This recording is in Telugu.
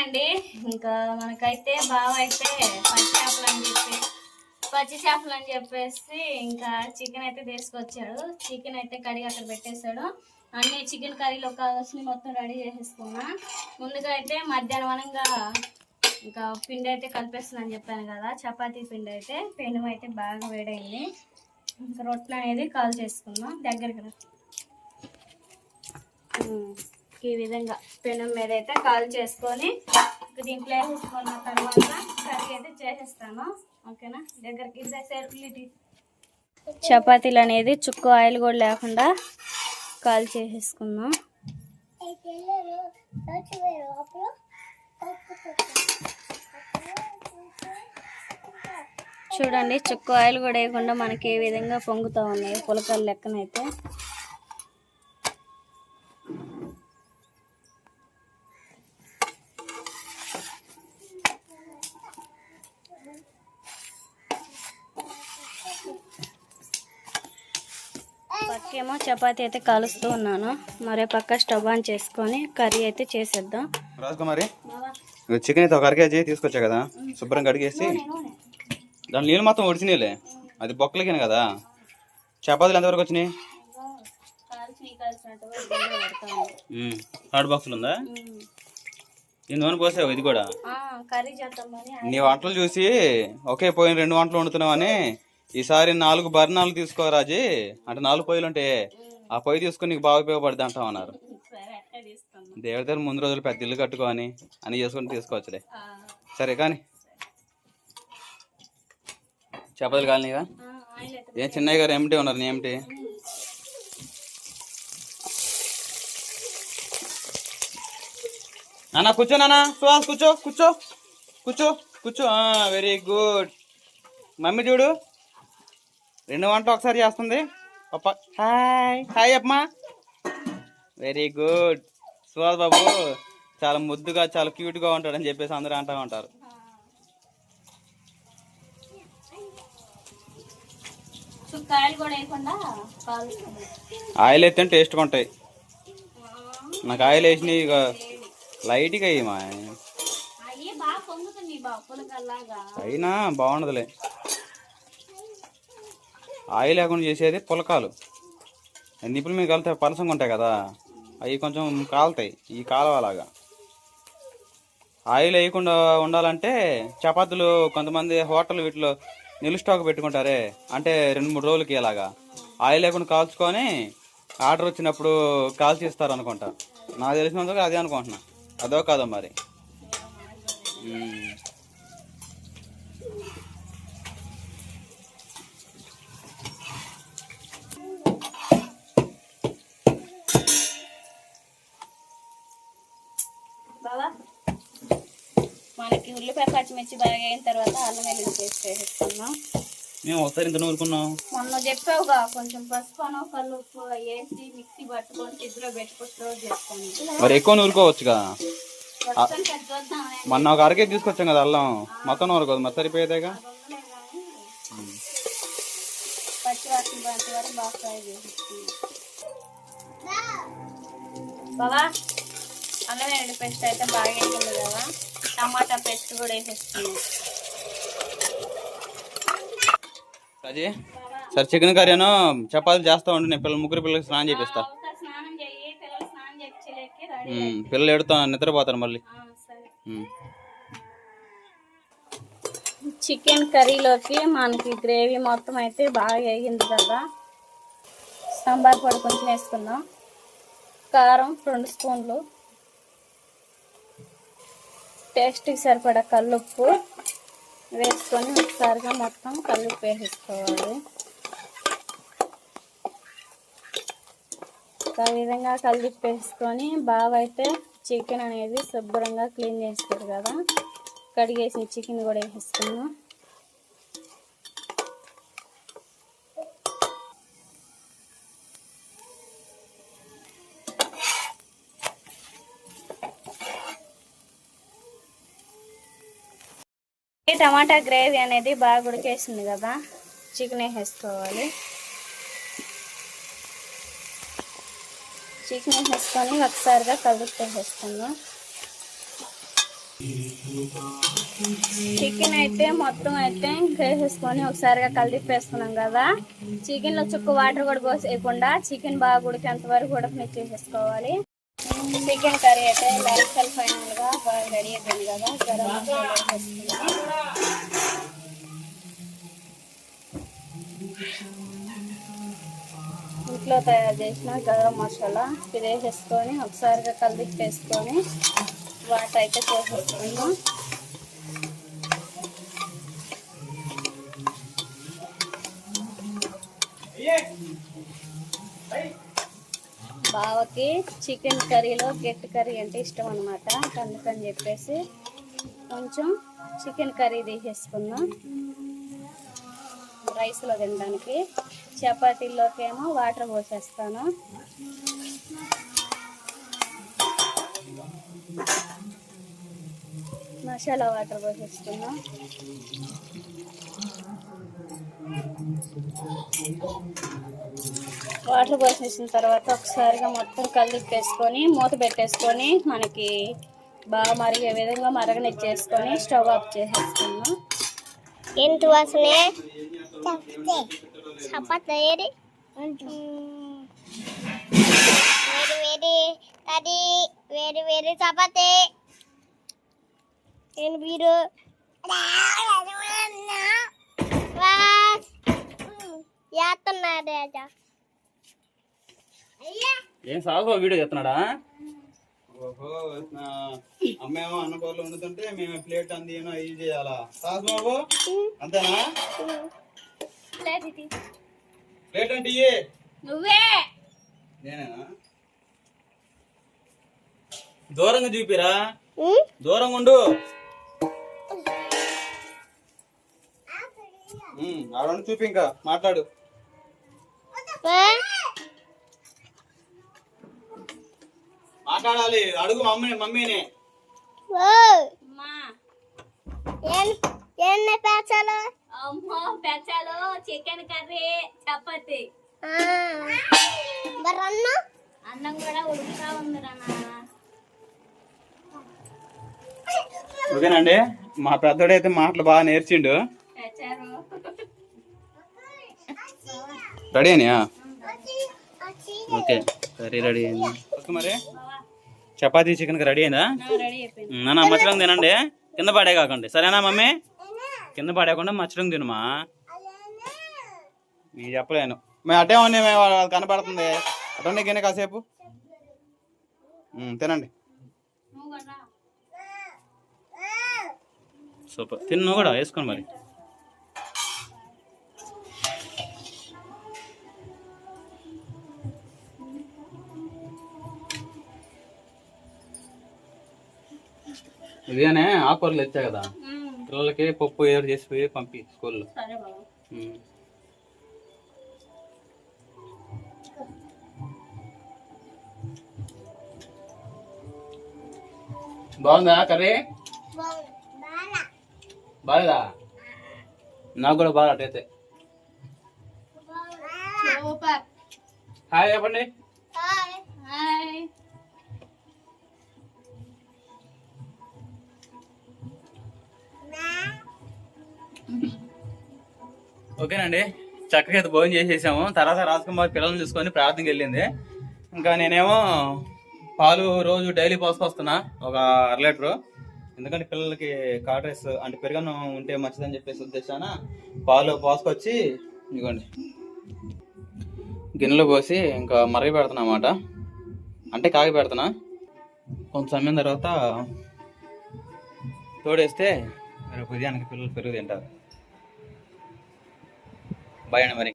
అండి. ఇంకా మనకైతే బావ అయితే పచ్చి చేపలు అని చెప్పేసి ఇంకా చికెన్ అయితే తీసుకొచ్చాడు. చికెన్ అయితే కడిగి అక్కడ పెట్టేశాడు. అన్ని చికెన్ కర్రీలో కావాల్సినవి మొత్తం రెడీ చేసేసుకున్నా. ముందుగా అయితే మధ్యాహ్నం ఇంకా పిండి అయితే కలిపేస్తుందని చెప్పాను కదా. చపాతీ పిండి అయితే పెనం అయితే బాగా వేడైంది. ఇంకా రొట్టెలు అనేది కాల్ చేసుకుందాం. దగ్గరికి ఈ విధంగా పెనం మీద అయితే కాల్ చేసుకొని దీంట్లో వేసుకున్న తర్వాత కర్రీ అయితే చేసేస్తాను. ఓకేనా, దగ్గరికి చపాతీలు అనేది చుక్క ఆయిల్ కూడా లేకుండా కాల్ చేసేసుకుందాం. చూడండి, చుక్క ఆయిల్ కూడా వేయకుండా మనకి ఏ విధంగా పొంగుతూ ఉన్నాయి పులకల లెక్కనైతే. పక్కేమో చపాతీ అయితే కాలుస్తూ ఉన్నాను. మరే పక్క స్టవ్ ఆన్ చేసుకొని కర్రీ అయితే చేసేద్దాం. రాజకుమారి, చికెన్ అయితే ఒక అరకేజీ తీసుకొచ్చా కదా, శుభ్రంగా కడిగేసి దాని నీళ్ళు మొత్తం ఒడిచినాయిలే. అది బొక్కలకిన కదా. చపాతీలు ఎంతవరకు వచ్చినాయి? 3 బాక్సులు ఉందా? ఈ నూనె పోసావు ఇది కూడా. నీ వంటలు చూసి ఒకే పోయిన 2 వంటలు వండుతున్నావు అని ఈసారి 4 బర్నాలు తీసుకోరాజీ, అంటే 4 పొయ్యిలు ఉంటే ఆ పొయ్యి తీసుకుని నీకు బాగా ఉపయోగపడుతుంది అంటాం అన్నారు. దేవుడి ముందు రోజులు పెద్ద ఇల్లు కట్టుకోని అని చేసుకుని తీసుకోవచ్చులే. సరే కానీ చపాతీలు కాలనీగా ఏం చిన్నయ్య గారు ఏమిటి ఉన్నారు? నీ ఏమిటి నాన్న? కూర్చో నాన్న, సుహాస్ కూర్చో కూర్చో కూర్చో కూర్చో. Very good. మమ్మీ చూడు 2 వంటలు ఒకసారి చేస్తుంది. పప్ప హాయ్ హాయ్ అమ్మా. Very good. సుహాస్ బాబు చాలా ముద్దుగా చాలా క్యూట్గా ఉంటాడని చెప్పేసి అందరూ అంటూ ఉంటారు. ఆయిల్ అయితే టేస్ట్గా ఉంటాయి. నాకు ఆయిల్ వేసినవి ఇక లైట్గా అయ్యమా అయినా బాగుండదులే. ఆయిల్ లేకుండా చేసేది పులకాలు. నిప్పుల మీద కలితే పలసంగా ఉంటాయి కదా, అవి కొంచెం కాలుతాయి. ఈ కాలవలాగా ఆయిల్ వేయకుండా ఉండాలంటే చపాతీలు కొంతమంది హోటల్ వీటిలో నిలు స్టాక్ పెట్టుకుంటారే, అంటే 2-3 రోజులకి ఇలాగా ఆయిల్ లేకుండా కాల్చుకొని ఆర్డర్ వచ్చినప్పుడు కాల్చి ఇస్తారు అనుకుంటా. నాకు తెలిసినందుకు అదే అనుకుంటున్నా. అదో కాదో మరి. బావా, మనకి ఉల్లిపాయ పచ్చిమిర్చి బాగా అయిన తర్వాత అల్లం వెల్లుల్లి పేస్ట్ వేసేస్తున్నాం. మేము ఒకసారి ఇంత నూరుకున్నాం. మొన్న చెప్పావుగా కొంచెం పసుపు కళ్ళు ఉప్పు వేసి మిక్సీ పట్టుకొని ఫ్రిడ్జ్లో పెట్టుకొని స్టోర్ చేసుకోండి. మరి ఎక్కువ నూరుకోవచ్చుగా. మొన్న ఒక అరకేజీ తీసుకొచ్చాం కదా అల్లం, మొత్తం నూరుకోదు మరి సరిపోయేదేగా. పచ్చివాసన వరకు బాగా ఫ్రై చేసేస్తుంది. బావా, అల్లం వెల్లుల్లి పేస్ట్ అయితే బాగా వేసింది కదా, టమాటా పేస్ట్ కూడా వేసేస్తుంది. అజీ సరే చికెన్ కర్రీను చపాతీలు చేస్తా ఉండి నేను ముగ్గురు పిల్లలకి స్నానం చేపిస్తా. పిల్లలు ఎడుతా నిద్రపోతారు మళ్ళీ. చికెన్ కర్రీలోకి మనకి గ్రేవీ మొత్తం అయితే బాగా వేగింది కదా. సాంబార్ పొడి కొంచెం వేసుకుందాం. కారం 2 స్పూన్లు, టేస్ట్కి సరిపడా కల్లుప్పు వేసుకొని ఒకసారిగా మొత్తం కల్లుప్పు వేసేసుకోవాలి. ఆ విధంగా కల్లుప్పు వేసుకొని బాగా అయితే చికెన్ అనేది శుభ్రంగా క్లీన్ చేస్తారు కదా, కడిగేసిన చికెన్ కూడా వేసేసుకున్నాం. టమాటా గ్రేవీ అనేది బాగా ఉడికేసింది కదా, చికెన్ వేసేసుకోవాలి. చికెన్ వేసేసుకొని ఒకసారిగా కలుపు వేసేసుకుందాం. చికెన్ అయితే మొత్తం అయితే వేసేసుకొని ఒకసారిగా కలిపేసుకున్నాం కదా. చికెన్లో చుక్క వాటర్ కూడా పోసేయకుండా చికెన్ బాగా ఉడికేంత వరకు ఉడకనిచ్చేసేసుకోవాలి. చికెన్ కర్రీ అయితే లాస్ట్ ఫైనల్గా బాగా రెడీ అయిపోయింది కదా. గరం మసాలా వేసేసుకుందాం. ఇంట్లో తయారు చేసిన గరం మసాలా ఇది వేసేసుకొని ఒకసారిగా కలిపేసుకొని వాటర్ అయితే పోసేసుకుందాం. బావకి చికెన్ కర్రీలో గట్టి కర్రీ అంటే ఇష్టం అనమాట. అందుకని చెప్పేసి కొంచెం చికెన్ కర్రీ తీసేసుకుందాం రైస్లో తినడానికి. చపాతీల్లోకి ఏమో వాటర్ పోసేస్తాను. మసాలా వాటర్ పోసేసుకుందాం. వాటర్ పోసేసిన తర్వాత ఒకసారిగా మొత్తం కలిపేసుకొని మూత పెట్టేసుకొని మనకి బాగా మరిగే విధంగా మరగనిచ్చేసుకొని స్టవ్ ఆఫ్ చేసేసుకున్నాం. ఏంటి వాసనే చపాతీ వేడి వేడి అది వేడి వేడి చపాతీ ఏంటి మీరు చేస్తున్నాడు. ఏం సాగు వీడియో చెప్తున్నాడా? ఓహో, అమ్మేమో అన్నకూరలు వండుతుంటే మేము ప్లేట్ అంది ఇది చేయాలా? సాగు బాబు అంతేనా? ప్లేట్ అంటే నువ్వే నేనేనా? దూరంగా చూపిరా, దూరంగా ఉండు. ఆడ చూపి, ఇంకా మాట్లాడు. మాట్లాడాలి, అడుగు మమ్మీనే. పెంచాలు అమ్మో పెంచాలు చికెన్ కర్రీ చపాతి మరి అన్నం కూడా ఉడుకుతా ఉందిరా. ఓకేనండి, మా పెద్దోడైతే మాటలు బాగా నేర్చిండు. రెడీ అయినా? ఓకే, కర్రీ రెడీ అయింది. ఓకే, మరి చపాతీ చికెన్ రెడీ అయిందా? నాన్న మచ్చడం తినండి, కింద పడే కాకండి, సరేనా మమ్మీ? కింద పడేయకుండా మచ్చడం తినమా. మీకు చెప్పలేను, మేము అట్టే ఉండి మేము కనపడుతుంది అటండి గిన్నె కాసేపు తినండి. సూపర్, తిన్ను కూడా వేసుకోండి మరి. ఇదేనే ఆకుకూరలు ఇచ్చా కదా, పిల్లలకి పప్పు ఏదో చేసిపోయి పంపి స్కూల్లో. బాగుందా కర్రీ? బాగా, నాకు కూడా బాగా అట్టయితే. హాయ్ చెప్పండి. ఓకేనండి, చక్కగా అయితే భోజనం చేసేసాము. తర్వాత రాజకుమార్ పిల్లల్ని చూసుకొని ప్రార్థనకి వెళ్ళింది. ఇంకా నేనేమో పాలు రోజు డైలీ పోసుకొస్తున్నా ఒక 1/2 లీటరు. ఎందుకంటే పిల్లలకి కర్డ్ రైస్ అంటే పెరుగన్నం ఉంటే మంచిదని చెప్పేసి ఉద్దేశాన పాలు పోసుకొచ్చి ఇదిగోండి గిన్నెలో పోసి ఇంకా మరగ పెడుతున్నా అన్నమాట. అంటే కాగి పెడుతున్నా. కొంత సమయం తర్వాత తోడేస్తే రేపు ఉదయానికి పిల్లలు పెరుగు తింటారు. బాయ్ అండి మరి.